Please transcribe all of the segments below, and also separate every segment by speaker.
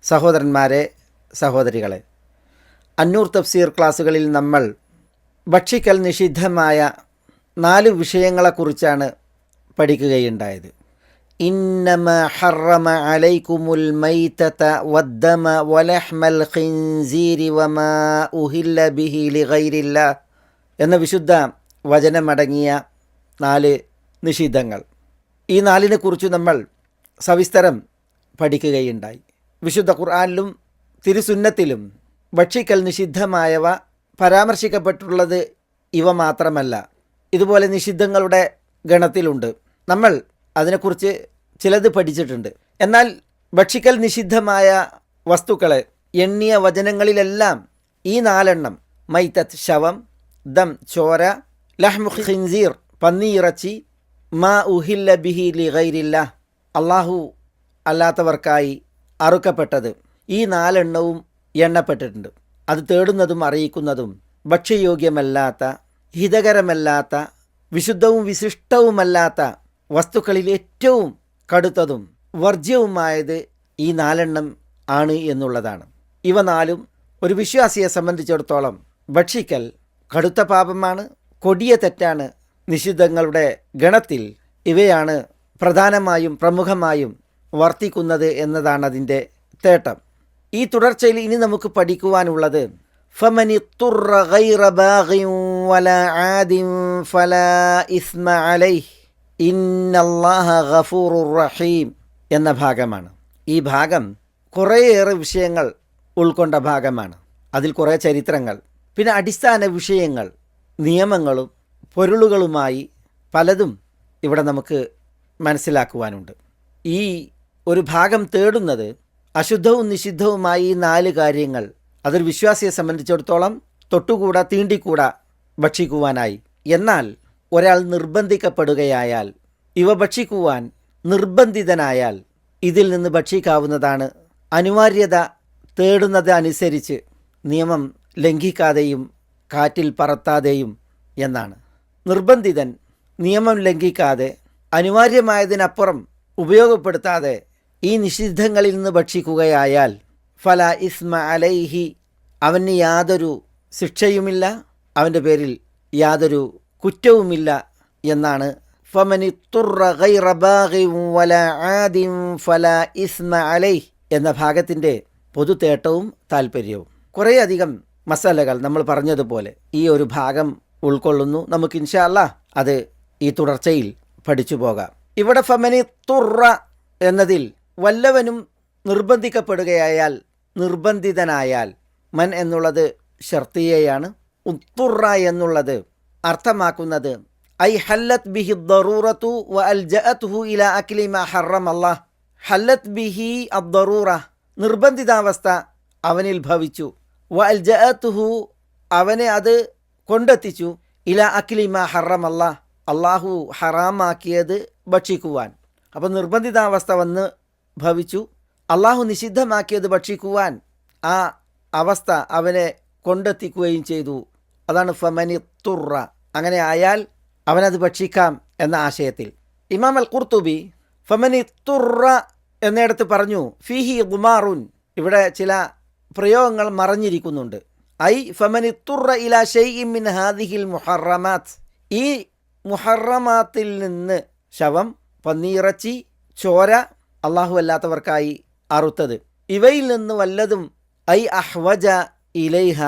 Speaker 1: സഹോദരന്മാരെ, സഹോദരികളെ, അന്നൂർ തഫ്സീർ ക്ലാസ്സുകളിൽ നമ്മൾ ഭക്ഷിക്കൽ നിഷിദ്ധമായ 4 വിഷയങ്ങളെക്കുറിച്ചാണ് പഠിക്കുകയുണ്ടായത്. ഇന്നമാ ഹറമ അലൈക്കുമുൽ മൈതത വദ്ദമ വലഹ്മൽ ഖിൻസീരി വമാ ഉഹില്ല ബിഹി ലിഗൈരില്ലാഹ് എന്ന വിശുദ്ധ വചനമടങ്ങിയ 4 നിഷിദ്ധങ്ങൾ. ഈ 4നെ കുറിച്ച് നമ്മൾ സവിസ്തരം പഠിക്കുകയുണ്ടായി. വിശുദ്ധ ഖുർആനിലും തിരുസുന്നത്തിലും ഭക്ഷിക്കൽ നിഷിദ്ധമായവ പരാമർശിക്കപ്പെട്ടുള്ളത് ഇവ മാത്രമല്ല, ഇതുപോലെ നിഷിദ്ധങ്ങളുടെ ഗണത്തിലുണ്ട്. നമ്മൾ അതിനെക്കുറിച്ച് ചിലത് പഠിച്ചിട്ടുണ്ട്. എന്നാൽ ഭക്ഷിക്കൽ നിഷിദ്ധമായ വസ്തുക്കളെ എണ്ണിയ വചനങ്ങളിലെല്ലാം ഈ 4 മൈതത്ത് ശവം, ദം ചോര, ലഹ്മു ഖിൻസീർ പന്നിയിറച്ചി, മാ ഉഹില്ല ബിഹി ലിഗൈരില്ലാഹ് അള്ളാഹു അല്ലാത്തവർക്കായി അറുക്കപ്പെട്ടത്, ഈ 4 എണ്ണപ്പെട്ടിട്ടുണ്ട്. അത് തേടുന്നതും അറിയിക്കുന്നതും ഭക്ഷ്യയോഗ്യമല്ലാത്ത, ഹിതകരമല്ലാത്ത, വിശുദ്ധവും വിശിഷ്ടവുമല്ലാത്ത വസ്തുക്കളിൽ ഏറ്റവും കടുത്തതും വർജ്യവുമായത് ഈ 4 ആണ് എന്നുള്ളതാണ്. ഇവ 4 ഒരു വിശ്വാസിയെ സംബന്ധിച്ചിടത്തോളം ഭക്ഷിക്കൽ കടുത്ത പാപമാണ്, കൊടിയ തെറ്റാണ്. നിഷിദ്ധങ്ങളുടെ ഗണത്തിൽ ഇവയാണ് പ്രധാനമായും പ്രമുഖമായും വർത്തിക്കുന്നത് എന്നതാണ് അതിൻ്റെ തേട്ടം. ഈ തുടർച്ചയിൽ ഇനി നമുക്ക് പഠിക്കുവാനുള്ളത് ഫമനി തുറ ഗൈറ ബാഗിൻ വലാ ആദിൻ ഫലാ ഇസ്മ അലൈഹി ഇന്നല്ലാഹ ഗഫൂറുർ റഹീം എന്ന ഭാഗമാണ്. ഈ ഭാഗം കുറേയേറെ വിഷയങ്ങൾ ഉൾക്കൊണ്ട ഭാഗമാണ്. അതിൽ കുറേ ചരിത്രങ്ങൾ, പിന്നെ അടിസ്ഥാന വിഷയങ്ങൾ, നിയമങ്ങളും പൊരുളുകളുമായി പലതും ഇവിടെ നമുക്ക് മനസ്സിലാക്കുവാനുണ്ട്. ഈ ഒരു ഭാഗം തേടുന്നത് അശുദ്ധവും നിഷിദ്ധവുമായി 4 കാര്യങ്ങൾ അതൊരു വിശ്വാസിയെ സംബന്ധിച്ചിടത്തോളം തൊട്ടുകൂടാ, തീണ്ടിക്കൂടാ ഭക്ഷിക്കുവാനായി. എന്നാൽ ഒരാൾ നിർബന്ധിക്കപ്പെടുകയായാൽ, ഇവ ഭക്ഷിക്കുവാൻ നിർബന്ധിതനായാൽ ഇതിൽ നിന്ന് ഭക്ഷിക്കാവുന്നതാണ്. അനിവാര്യത തേടുന്നത് അനുസരിച്ച് നിയമം ലംഘിക്കാതെയും കാറ്റിൽ പറത്താതെയും എന്നാണ്. നിർബന്ധിതൻ നിയമം ലംഘിക്കാതെ അനിവാര്യമായതിനപ്പുറം ഉപയോഗപ്പെടുത്താതെ ഈ നിഷിദ്ധങ്ങളിൽ നിന്ന് ഭക്ഷിക്കുകയായാൽ ഫല ഇസ്മ അലൈഹി അവന് യാതൊരു ശിക്ഷയുമില്ല, അവൻ്റെ പേരിൽ യാതൊരു കുറ്റവുമില്ല എന്നാണ്. ഫമനി തുറ ഗൈറ ബാഗിൻ വലാ ആദിൻ ഫലാ ഇസ്മ അലൈഹി എന്ന ഭാഗത്തിൻ്റെ പൊതുതേട്ടവും താല്പര്യവും. കുറേയധികം മസാലകൾ നമ്മൾ പറഞ്ഞതുപോലെ ഈ ഒരു ഭാഗം ഉൾക്കൊള്ളുന്നു. നമുക്ക് ഇൻഷാ അല്ലാഹ് അത് ഈ തുടർച്ചയിൽ പഠിച്ചു പോകാം. ഇവിടെ ഫമനി തുറ എന്നതിൽ വല്ലവനും നിർബന്ധിക്കപ്പെടുകയായാൽ, നിർബന്ധിതനായാൽ, മൻ എന്നുള്ളത് ഷർത്തിയയാണ്. ഉത്തുറ എന്നുള്ളത് അർത്ഥമാക്കുന്നത് ഐ ഹല്ലത്ത് ബിഹി ദറൂറത്തു വ അൽജഅത്ഹു ഇലാ അക്ലി മാ ഹറമല്ലാഹ്. ഹല്ലത്ത് ബിഹി അദ്ദറൂറ നിർബന്ധിതാവസ്ഥ അവനിൽ ഭവിച്ചു, വ അൽജഅത്ഹു അവനെ അത് കൊണ്ടെത്തിച്ചു, ഇലാ അക്ലി മാ ഹറമല്ലാഹ് അള്ളാഹു ഹറാമാക്കിയത് ഭക്ഷിക്കുവാൻ. അപ്പം നിർബന്ധിതാവസ്ഥ വന്ന് ഭവിച്ചു, അള്ളാഹു നിഷിദ്ധമാക്കിയത് ഭക്ഷിക്കുവാൻ ആ അവസ്ഥ അവനെ കൊണ്ടെത്തിക്കുകയും ചെയ്തു. അതാണ് ഫമനി തുറ. അങ്ങനെ ആയാൽ അവനത് ഭക്ഷിക്കാം എന്ന ആശയത്തിൽ. ഇമാം അൽ ഖുർത്തുബി ഫമനി തുറ എന്നിടത്ത് പറഞ്ഞു ഫീഹി ഗുമാറുൻ. ഇവിടെ ചില പ്രയോഗങ്ങൾ മറഞ്ഞിരിക്കുന്നുണ്ട്. ഐ ഫമനി തുറ ഇലാ ഷൈഇൻ മിൻ ഹാദിഹിൽ മുഹറമാത്ത്. ഈ മുഹറമാത്തിൽ നിന്ന് ശവം, പന്നിയിറച്ചി, ചോര അള്ളാഹു അല്ലാത്തവർക്കായി അറുത്തത്, ഇവയിൽ നിന്ന് വല്ലതും ഐ അഹ്വജ ഇലൈഹ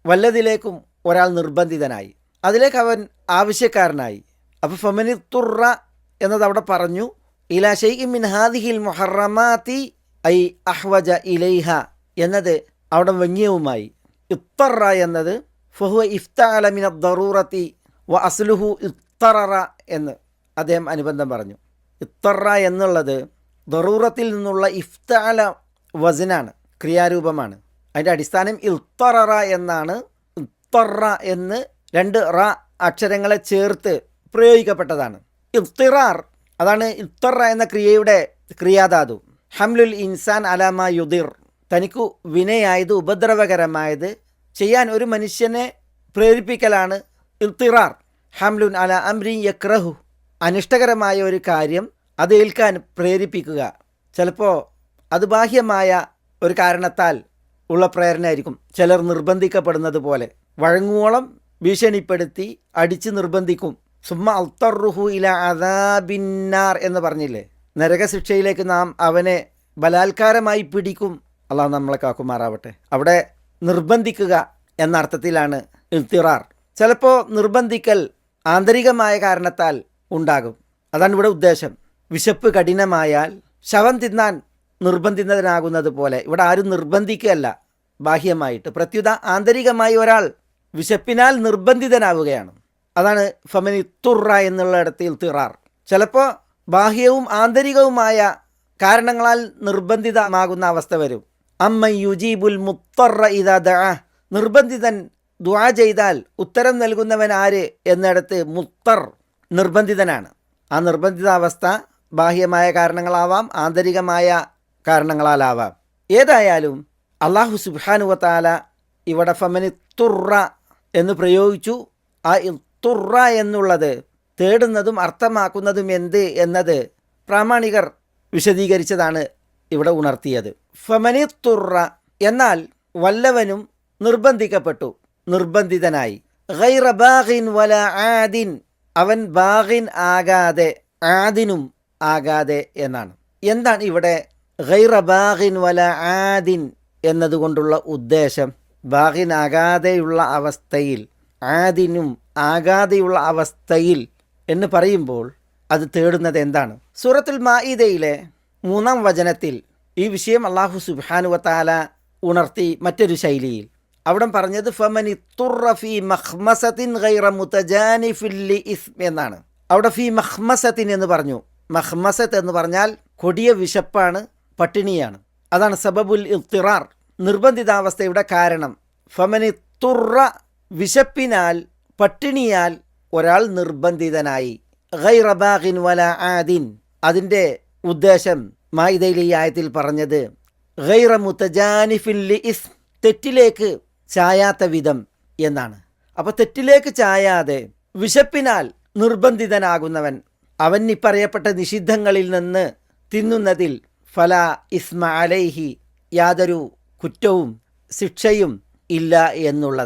Speaker 1: വല്ലതിലേക്കും ഒരാൾ നിർബന്ധിതനായി, അതിലേക്ക് അവൻ ആവശ്യക്കാരനായി. അപ്പോൾ ഫമനി തുറ എന്നത് അവിടെ പറഞ്ഞു. ഇലാ ഷൈഇൻ മിൻ ഹാദിഹിൽ മുഹറമാത്തി ഐ അഹ്വജ ഇലൈഹ എന്നത് അവിടെ വ്യംഗ്യവുമായി. ഇത്തറ എന്നത് ഫഹുവ ഇഫ്തഅല മിന ദറൂറത്തി വ അസ്ലുഹു ഇത്തറ എന്ന് അദ്ദേഹം അനുബന്ധം പറഞ്ഞു. ഇത്തറ എന്നുള്ളത് ദറൂറത്തിൽ നിന്നുള്ള ഇഫ്തഅല വസനാണ്, ക്രിയാരൂപമാണ്. അതിൻ്റെ അടിസ്ഥാനം ഇൽത്തറ എന്നാണ്. ഇത്തറ എന്ന് 2 റ അക്ഷരങ്ങളെ ചേർത്ത് പ്രയോഗിക്കപ്പെട്ടതാണ്. ഇഫ്തിറാർ അതാണ് ഇൽത്തറ എന്ന ക്രിയയുടെ ക്രിയാധാതു. ഹംലുൽ ഇൻസാൻ അലാമ യുദിർ, തനിക്കു വിനയായത്, ഉപദ്രവകരമായത് ചെയ്യാൻ ഒരു മനുഷ്യനെ പ്രേരിപ്പിക്കലാണ് ഇൽത്തിറാർ. ഹംലുൻ അല അംരി യക്രഹു, അനിഷ്ടകരമായ ഒരു കാര്യം അത് ഏൽക്കാൻ പ്രേരിപ്പിക്കുക. ചിലപ്പോൾ അത് ബാഹ്യമായ ഒരു കാരണത്താൽ ഉള്ള പ്രേരണയായിരിക്കും. ചിലർ നിർബന്ധിക്കപ്പെടുന്നത് പോലെ വഴങ്ങുവോളം ഭീഷണിപ്പെടുത്തി അടിച്ച് നിർബന്ധിക്കും. സുമ്മ അൽത്തറുഹു ഇല അദാബിന്നാർ എന്ന് പറഞ്ഞില്ലേ, നരകശിക്ഷയിലേക്ക് നാം അവനെ ബലാത്കാരമായി പിടിക്കും. അള്ളാഹു നമ്മളെ കാക്കുമാറാവട്ടെ. അവിടെ നിർബന്ധിക്കുക എന്ന അർത്ഥത്തിലാണ് ഇൽത്തിറാർ. ചിലപ്പോൾ നിർബന്ധിക്കൽ ആന്തരികമായ കാരണത്താൽ ഉണ്ടാകും. അതാണ് ഇവിടെ ഉദ്ദേശം. വിശപ്പ് കഠിനമായാൽ ശവം തിന്നാൻ നിർബന്ധിതനാകുന്നത് പോലെ ഇവിടെ ആരും നിർബന്ധിക്കുകയല്ല ബാഹ്യമായിട്ട്, പ്രത്യുത ആന്തരികമായി ഒരാൾ വിശപ്പിനാൽ നിർബന്ധിതനാവുകയാണ്. അതാണ് ഫമനി തുറ എന്നുള്ളിടത്ത് ഇൽത്തിറാർ. ചിലപ്പോൾ ബാഹ്യവും ആന്തരികവുമായ കാരണങ്ങളാൽ നിർബന്ധിതമാകുന്ന അവസ്ഥ വരും. അമ്മ യുജീബുൽ മുത്തറ ഇദാ ദഅ, നിർബന്ധിതൻ ദുആ ചെയ്താൽ ഉത്തരം നൽകുന്നവൻ ആര് എന്നിടത്ത് മുത്തർ നിർബന്ധിതനാണ്. ആ നിർബന്ധിതാവസ്ഥ ബാഹ്യമായ കാരണങ്ങളാവാം, ആന്തരികമായ കാരണങ്ങളാലാവാം. ഏതായാലും അല്ലാഹു സുബ്ഹാനഹു വ തആല ഇവിടെ ഫമനി തുറ എന്ന് പ്രയോഗിച്ചു. ആ തുറ എന്നുള്ളത് തേടുന്നതും അർത്ഥമാക്കുന്നതും എന്ത് എന്നത് പ്രാമാണികർ വിശദീകരിച്ചതാണ് ഇവിടെ ഉണർത്തിയത്. ഫമനി തുറ എന്നാൽ വല്ലവനും നിർബന്ധിക്കപ്പെട്ടു, നിർബന്ധിതനായി. ഗൈറ ബാഗിൻ വല ആദിൻ, അവൻ ബാഗിൻ ആകാതെ ആദിനും ആകാതെ എന്നാണ്. എന്താണ് ഇവിടെ ഗൈറ ബാഗിൻ വല ആദിൻ എന്നതുകൊണ്ടുള്ള ഉദ്ദേശം? ബാഗിൻ ആകാതെയുള്ള അവസ്ഥയിൽ, ആദിനും ആകാതെയുള്ള അവസ്ഥയിൽ എന്ന് പറയുമ്പോൾ അത് തേടുന്നത് എന്താണ്? സൂറത്തുൽ മാഇദയിലെ 3-ാം വചനത്തിൽ ഈ വിഷയം അല്ലാഹു സുബ്ഹാനഹു വ തആല ഉണർത്തി മറ്റൊരു ശൈലിയിൽ. അവിടെ പറഞ്ഞത് ഫമനി തുറ ഫീ മഖ്മസത്തിൻ ഗൈറ മുതജാനിഫിൻ ലിഇസ്മ എന്നാണ്. അവിടെ ഫീ മഖ്മസത്തിൻ എന്ന് പറഞ്ഞു. മഖ്മസത്ത് എന്ന് പറഞ്ഞാൽ കൊടിയ വിശപ്പാണ്, പട്ടിണിയാണ്. അതാണ് സബബുൽ ഇൽത്തിറാർ, നിർബന്ധിതാവസ്ഥയുടെ കാരണം. ഫമനി തുറ, വിശപ്പിനാൽ പട്ടിണിയാൽ ഒരാൾ നിർബന്ധിതനായി. ഗൈറ ബാഗിൻ വല ആദിൻ, അതിൻ്റെ ഉദ്ദേശം മാഇദയിലെ ഈ ആയത്തിൽ പറഞ്ഞത് ഗൈറ മുതജാനിഫിൻ ലിഇസ്മ, തെറ്റിലേക്ക് ചായാത്ത വിധം എന്നാണ്. അപ്പോൾ തെറ്റിലേക്ക് ചായാതെ വിശപ്പിനാൽ നിർബന്ധിതനാകുന്നവൻ, അവൻ ഈ പറയപ്പെട്ട നിഷിദ്ധങ്ങളിൽ നിന്ന് തിന്നുന്നതിൽ ഫലാ ഇസ്മ അലൈഹി, യാതൊരു കുറ്റവും ശിക്ഷയും ഇല്ല എന്നുള്ളത്.